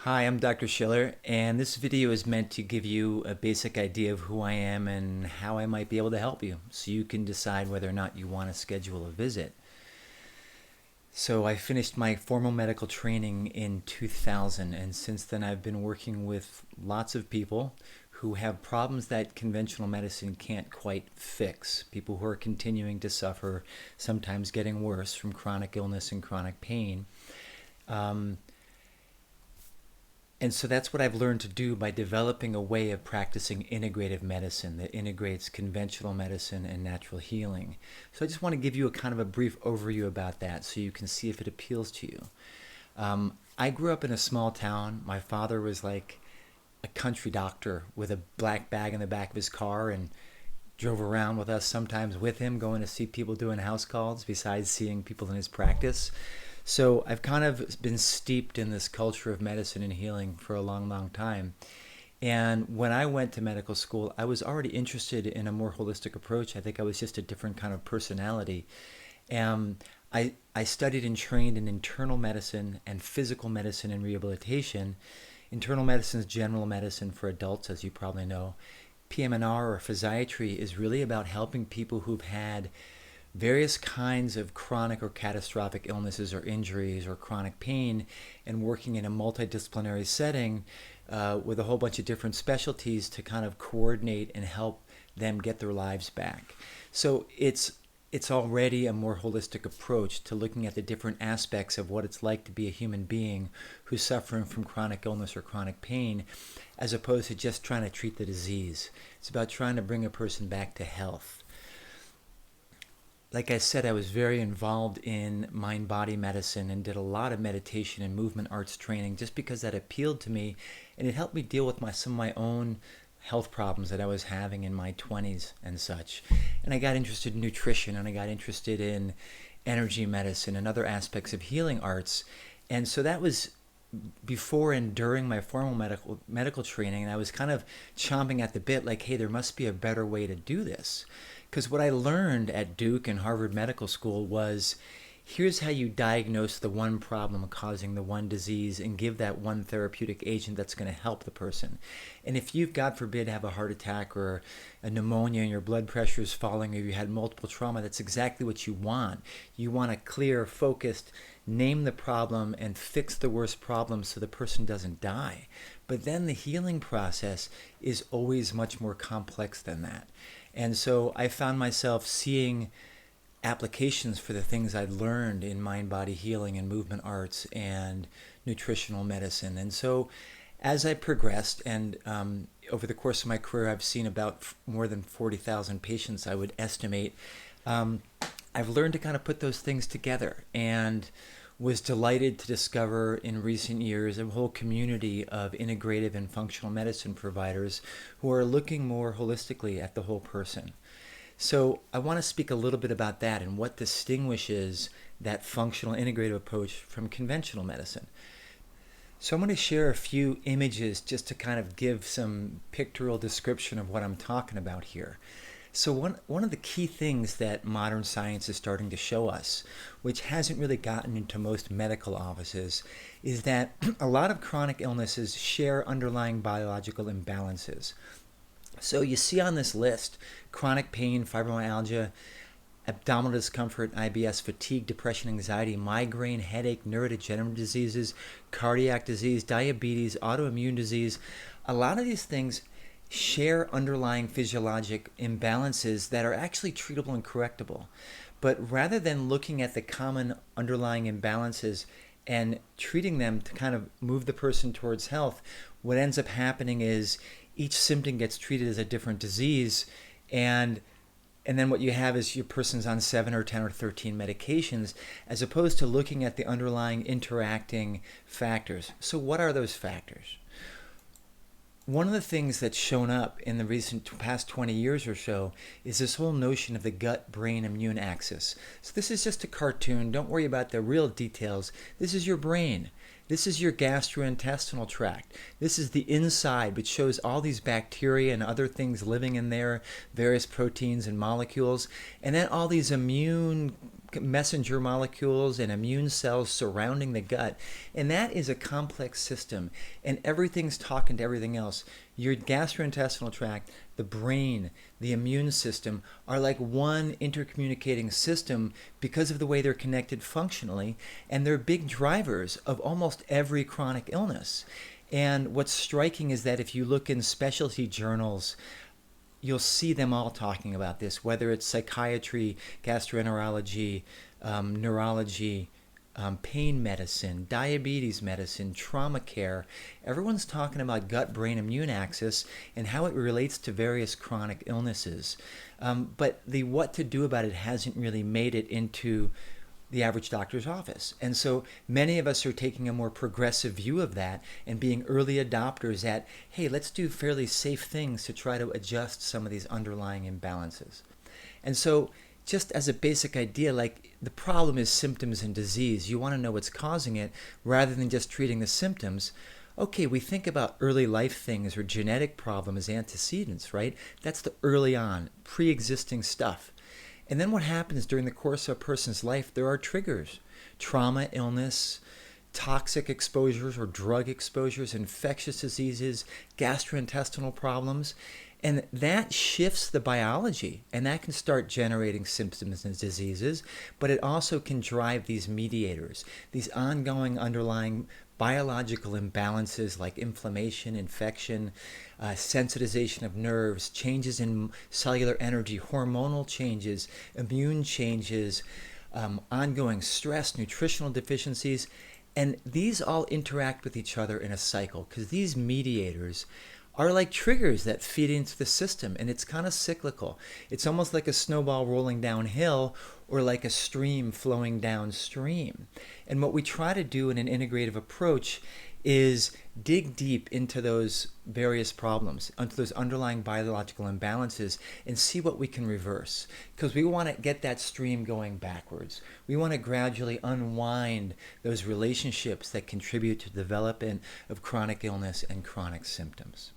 Hi, I'm Dr. Shiller, and this video is meant to give you a basic idea of who I am and how I might be able to help you so you can decide whether or not you want to schedule a visit. So I finished my formal medical training in 2000, and since then I've been working with lots of people who have problems that conventional medicine can't quite fix. People who are continuing to suffer, sometimes getting worse from chronic illness and chronic pain. Um, And so that's what I've learned to do by developing a way of practicing integrative medicine that integrates conventional medicine and natural healing. So I just want to give you a kind of a brief overview about that so you can see if it appeals to you. I grew up in a small town. My father was like a country doctor with a black bag in the back of his car and drove around with us, sometimes with him, going to see people doing house calls besides seeing people in his practice. So I've kind of been steeped in this culture of medicine and healing for a long, long time. And when I went to medical school, I was already interested in a more holistic approach. I think I was just a different kind of personality. I studied and trained in internal medicine and physical medicine and rehabilitation. Internal medicine is general medicine for adults, as you probably know. PM&R, or physiatry, is really about helping people who've had various kinds of chronic or catastrophic illnesses or injuries or chronic pain, and working in a multidisciplinary setting with a whole bunch of different specialties to kind of coordinate and help them get their lives back. So it's already a more holistic approach to looking at the different aspects of what it's like to be a human being who's suffering from chronic illness or chronic pain, as opposed to just trying to treat the disease. It's about trying to bring a person back to health. Like I said, I was very involved in mind-body medicine and did a lot of meditation and movement arts training just because that appealed to me, and it helped me deal with some of my own health problems that I was having in my 20s and such. And I got interested in nutrition, and I got interested in energy medicine and other aspects of healing arts. And so that was before and during my formal medical training, and I was kind of chomping at the bit like, hey, there must be a better way to do this. Because what I learned at Duke and Harvard Medical School was, here's how you diagnose the one problem causing the one disease and give that one therapeutic agent that's going to help the person. And if you've, God forbid, have a heart attack or a pneumonia and your blood pressure is falling, or you had multiple trauma, that's exactly what you want. You want a clear, focused, name the problem and fix the worst problem so the person doesn't die. But then the healing process is always much more complex than that. And so I found myself seeing applications for the things I'd learned in mind-body healing and movement arts and nutritional medicine. And so as I progressed, and over the course of my career, I've seen about more than 40,000 patients, I would estimate. I've learned to kind of put those things together, and was delighted to discover in recent years a whole community of integrative and functional medicine providers who are looking more holistically at the whole person. So I want to speak a little bit about that and what distinguishes that functional integrative approach from conventional medicine. So I'm going to share a few images just to kind of give some pictorial description of what I'm talking about here. So one of the key things that modern science is starting to show us, which hasn't really gotten into most medical offices, is that a lot of chronic illnesses share underlying biological imbalances. So you see on this list, chronic pain, fibromyalgia, abdominal discomfort, IBS, fatigue, depression, anxiety, migraine, headache, neurodegenerative diseases, cardiac disease, diabetes, autoimmune disease. A lot of these things share underlying physiologic imbalances that are actually treatable and correctable. But rather than looking at the common underlying imbalances and treating them to kind of move the person towards health, what ends up happening is each symptom gets treated as a different disease, and then what you have is your person's on 7 or 10 or 13 medications, as opposed to looking at the underlying interacting factors. So what are those factors? One of the things that's shown up in the recent past 20 years or so is this whole notion of the gut-brain immune axis. So this is just a cartoon. Don't worry about the real details. This is your brain. This is your gastrointestinal tract. This is the inside, which shows all these bacteria and other things living in there, various proteins and molecules, and then all these immune messenger molecules and immune cells surrounding the gut. And that is a complex system. And everything's talking to everything else. Your gastrointestinal tract, the brain, the immune system are like one intercommunicating system because of the way they're connected functionally. And they're big drivers of almost every chronic illness. And what's striking is that if you look in specialty journals, you'll see them all talking about this, whether it's psychiatry, gastroenterology, neurology, pain medicine, diabetes medicine, trauma care. Everyone's talking about gut-brain immune axis and how it relates to various chronic illnesses. But the what to do about it hasn't really made it into the average doctor's office. And so many of us are taking a more progressive view of that and being early adopters at, hey, let's do fairly safe things to try to adjust some of these underlying imbalances. And so just as a basic idea, like the problem is symptoms and disease. You want to know what's causing it rather than just treating the symptoms. Okay, we think about early life things or genetic problems as antecedents, right? That's the early on, pre-existing stuff. And then what happens during the course of a person's life, there are triggers. Trauma, illness, toxic exposures or drug exposures, infectious diseases, gastrointestinal problems. And that shifts the biology, and that can start generating symptoms and diseases, but it also can drive these mediators, these ongoing underlying biological imbalances like inflammation, infection, sensitization of nerves, changes in cellular energy, hormonal changes, immune changes, ongoing stress, nutritional deficiencies. And these all interact with each other in a cycle because these mediators are like triggers that feed into the system, and it's kind of cyclical. It's almost like a snowball rolling downhill or like a stream flowing downstream. And what we try to do in an integrative approach is dig deep into those various problems, into those underlying biological imbalances, and see what we can reverse. Because we want to get that stream going backwards. We want to gradually unwind those relationships that contribute to the development of chronic illness and chronic symptoms.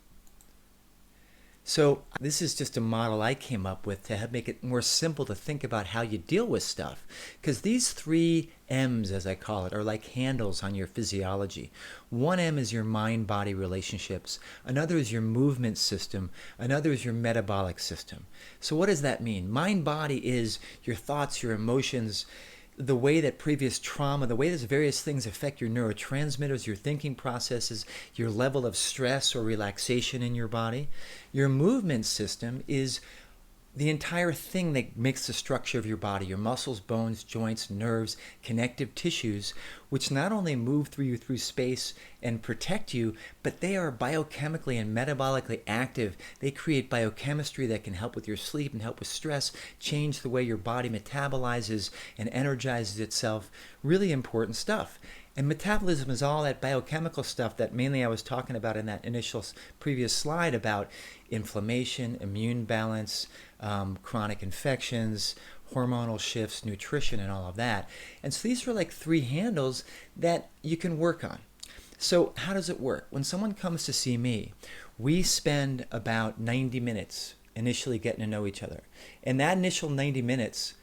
So this is just a model I came up with to make it more simple to think about how you deal with stuff. Because these 3 M's, as I call it, are like handles on your physiology. One M is your mind-body relationships. Another is your movement system. Another is your metabolic system. So what does that mean? Mind-body is your thoughts, your emotions, the way that previous trauma, the way those various things affect your neurotransmitters, your thinking processes, your level of stress or relaxation in your body. Your movement system is the entire thing that makes the structure of your body, your muscles, bones, joints, nerves, connective tissues, which not only move through you through space and protect you, but they are biochemically and metabolically active. They create biochemistry that can help with your sleep and help with stress, change the way your body metabolizes and energizes itself. Really important stuff. And metabolism is all that biochemical stuff that mainly I was talking about in that initial previous slide about inflammation, immune balance, chronic infections, hormonal shifts, nutrition, and all of that. And so these are like 3 handles that you can work on. So how does it work? When someone comes to see me, we spend about 90 minutes initially getting to know each other. And that initial 90 minutes,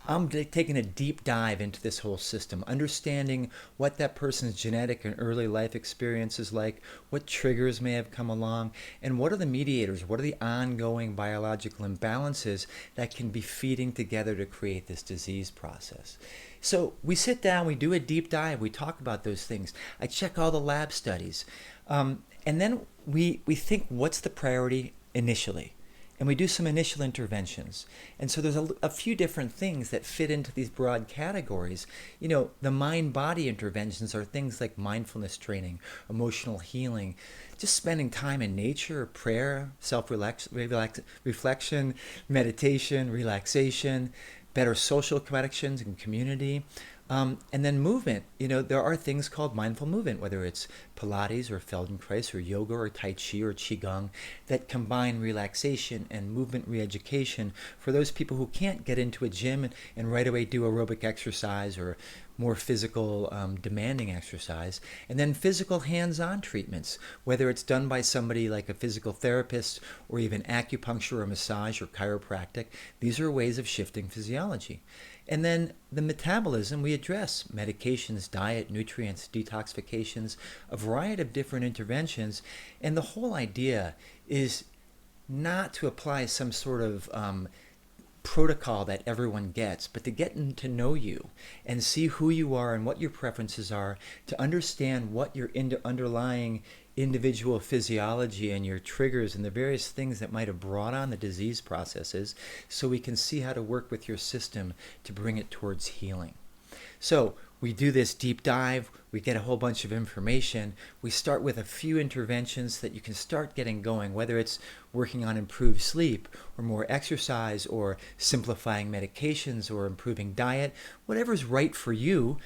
I'm taking a deep dive into this whole system, understanding what that person's genetic and early life experience is like, what triggers may have come along, and what are the mediators, what are the ongoing biological imbalances that can be feeding together to create this disease process. So we sit down, we do a deep dive, we talk about those things. I check all the lab studies. And then we think, what's the priority initially? And we do some initial interventions. And so there's a few different things that fit into these broad categories. You know, the mind-body interventions are things like mindfulness training, emotional healing, just spending time in nature, prayer, self-reflection, meditation, relaxation, better social connections and community. And then movement. You know, there are things called mindful movement, whether it's Pilates or Feldenkrais or yoga or Tai Chi or Qigong, that combine relaxation and movement re-education for those people who can't get into a gym and right away do aerobic exercise or more physical demanding exercise. And then physical hands-on treatments, whether it's done by somebody like a physical therapist or even acupuncture or massage or chiropractic. These are ways of shifting physiology. And then the metabolism, we address medications, diet, nutrients, detoxifications, a variety of different interventions. And the whole idea is not to apply some sort of protocol that everyone gets, but to get to know you and see who you are and what your preferences are, to understand what your underlying individual physiology and your triggers and the various things that might have brought on the disease processes, so we can see how to work with your system to bring it towards healing. So we do this deep dive, we get a whole bunch of information, we start with a few interventions that you can start getting going, whether it's working on improved sleep or more exercise or simplifying medications or improving diet, whatever's right for you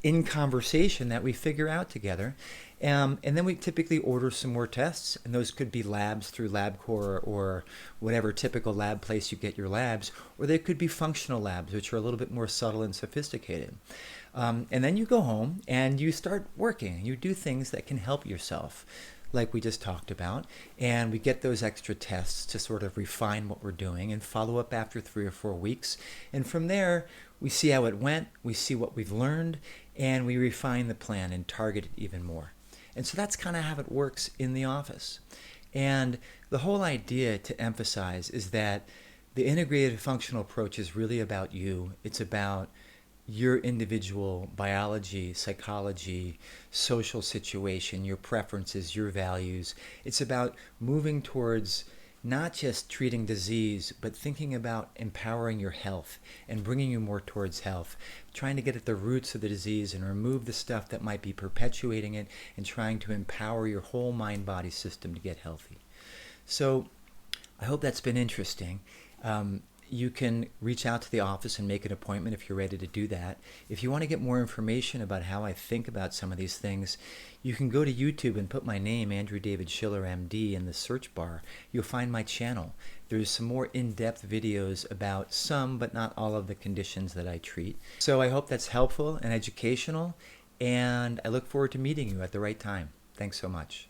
in conversation that we figure out together. And then we typically order some more tests, and those could be labs through LabCorp or whatever typical lab place you get your labs, or they could be functional labs, which are a little bit more subtle and sophisticated. And then you go home and you start working. You do things that can help yourself, like we just talked about, and we get those extra tests to sort of refine what we're doing and follow up after 3 or 4 weeks. And from there, we see how it went, we see what we've learned, and we refine the plan and target it even more. And so that's kind of how it works in the office. And the whole idea to emphasize is that the integrated functional approach is really about you. It's about your individual biology, psychology, social situation, your preferences, your values. It's about moving towards not just treating disease, but thinking about empowering your health and bringing you more towards health, trying to get at the roots of the disease and remove the stuff that might be perpetuating it, and trying to empower your whole mind-body system to get healthy. So I hope that's been interesting. You can reach out to the office and make an appointment if you're ready to do that. If you want to get more information about how I think about some of these things, you can go to YouTube and put my name, Andrew David Shiller, MD, in the search bar. You'll find my channel. There's some more in-depth videos about some, but not all of the conditions that I treat. So I hope that's helpful and educational, and I look forward to meeting you at the right time. Thanks so much.